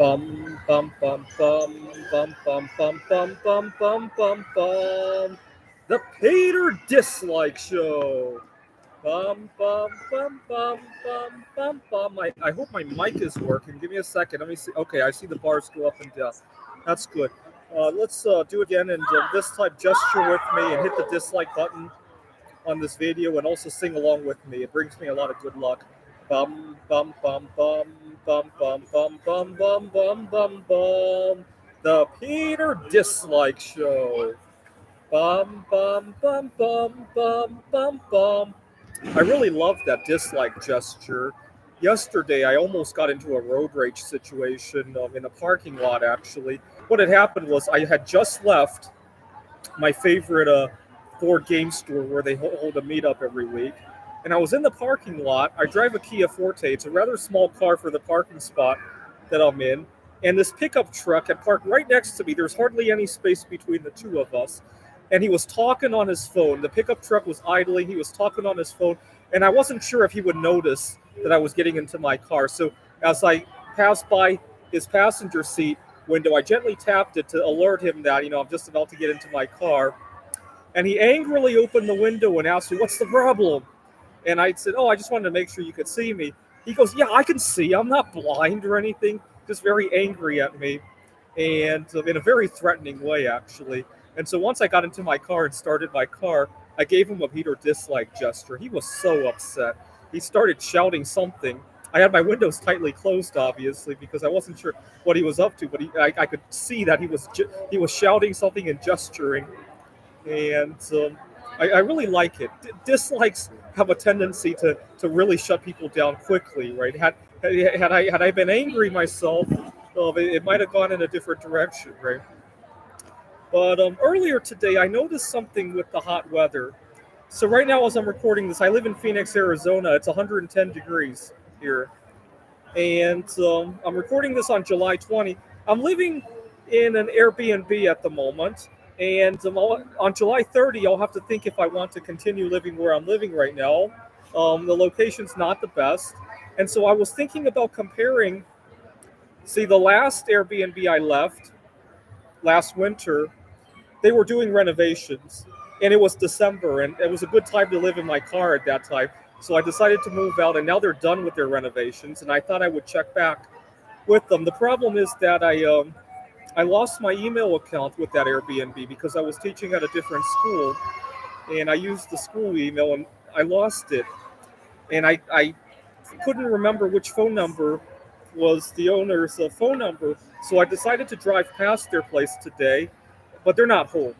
Bum bum bum bum bum bum bum bum bum bum bum bum. The Peter Dislike Show. Bum bum bum bum bum bum bum. I hope my mic is working. Give me a second. Let me see. Okay, I see the bars go up and down. That's good. Let's do it again and this time gesture with me and hit the dislike button on this video and also sing along with me. It brings me a lot of good luck. Bum bum bum bum bum bum bum bum bum bum bum bum. The Peter Dislike Show. Bum bum bum bum bum bum bum. I really love that dislike gesture. Yesterday, I almost got into a road rage situation in a parking lot, actually. What had happened was I had just left my favorite Ford game store where they hold a meetup every week. And I was in the parking lot. I drive a Kia Forte. It's a rather small car for the parking spot that I'm in. And this pickup truck had parked right next to me. There's hardly any space between the two of us. And he was talking on his phone. The pickup truck was idling. He was talking on his phone. And I wasn't sure if he would notice that I was getting into my car. So as I passed by his passenger seat window, I gently tapped it to alert him that, I'm just about to get into my car. And he angrily opened the window and asked me, "What's the problem?" And I said, "Oh, I just wanted to make sure you could see me." He goes, "Yeah, I can see. I'm not blind or anything." Just very angry at me and in a very threatening way, actually. And so once I got into my car and started my car, I gave him a Peter dislike gesture. He was so upset. He started shouting something. I had my windows tightly closed, obviously, because I wasn't sure what he was up to, but I could see that he was shouting something and gesturing, and I really like it. Dislikes have a tendency to really shut people down quickly, right? Had I been angry myself, it might have gone in a different direction, right? But earlier today, I noticed something with the hot weather. So right now, as I'm recording this, I live in Phoenix, Arizona. It's 110 degrees here, and I'm recording this on July 20. I'm living in an Airbnb at the moment, and on July 30, I'll have to think if I want to continue living where I'm living right now. The location's not the best, and so I was thinking about comparing. See, the last Airbnb I left last winter, they were doing renovations, and it was December, and it was a good time to live in my car at that time. So I decided to move out, and now they're done with their renovations, and I thought I would check back with them. The problem is that I lost my email account with that Airbnb because I was teaching at a different school, and I used the school email, and I lost it, and I couldn't remember which phone number was the owner's phone number, so I decided to drive past their place today, but they're not home.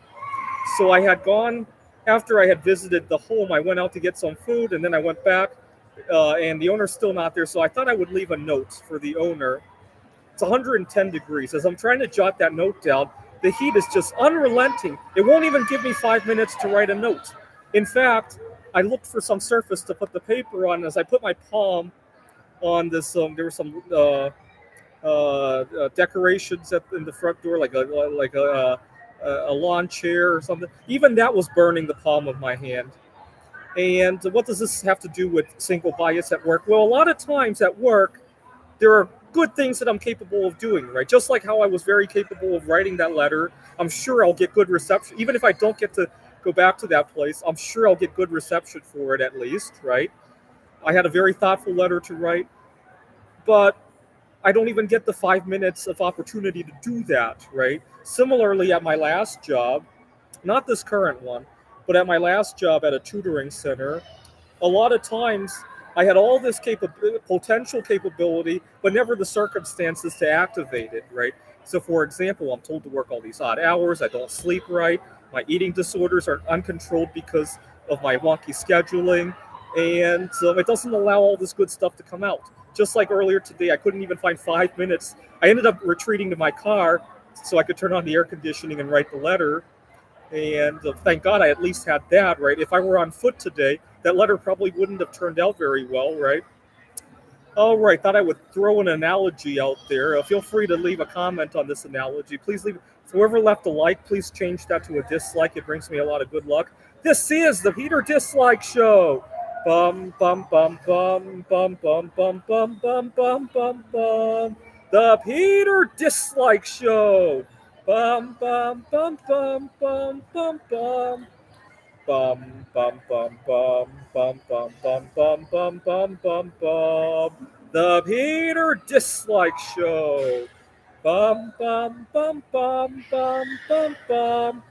So I had gone after I had visited the home. I went out to get some food, and then I went back, and the owner's still not there. So I thought I would leave a note for the owner. It's 110 degrees. As I'm trying to jot that note down, the heat is just unrelenting. It won't even give me 5 minutes to write a note. In fact, I looked for some surface to put the paper on. As I put my palm on this, there were some decorations in the front door, like a lawn chair or something. Even that was burning the palm of my hand. And what does this have to do with single bias at work? Well, a lot of times at work, there are good things that I'm capable of doing, right? Just like how I was very capable of writing that letter. I'm sure I'll get good reception. Even if I don't get to go back to that place, I'm sure I'll get good reception for it at least, right? I had a very thoughtful letter to write, but I don't even get the 5 minutes of opportunity to do that, right? Similarly, at my last job, not this current one, but at my last job at a tutoring center, a lot of times I had all this potential capability, but never the circumstances to activate it, right? So, for example, I'm told to work all these odd hours. I don't sleep right. My eating disorders are uncontrolled because of my wonky scheduling, and it doesn't allow all this good stuff to come out. Just like earlier today, I couldn't even find 5 minutes. I ended up retreating to my car so I could turn on the air conditioning and write the letter. And thank God I at least had that, right? If I were on foot today, that letter probably wouldn't have turned out very well, right? All right, thought I would throw an analogy out there. Feel free to leave a comment on this analogy. Please leave. Whoever left a like, please change that to a dislike. It brings me a lot of good luck. This is the Peter Dislike Show. Bum bum bum bum bum bum bum bum bum bum bum bum. The Peter Dislike Show. Bum bum bum bum bum bum bum. Bum bum bum bum bum bum bum bum bum bum bum bum. The Peter Dislike Show. Bum bum bum bum bum bum bum.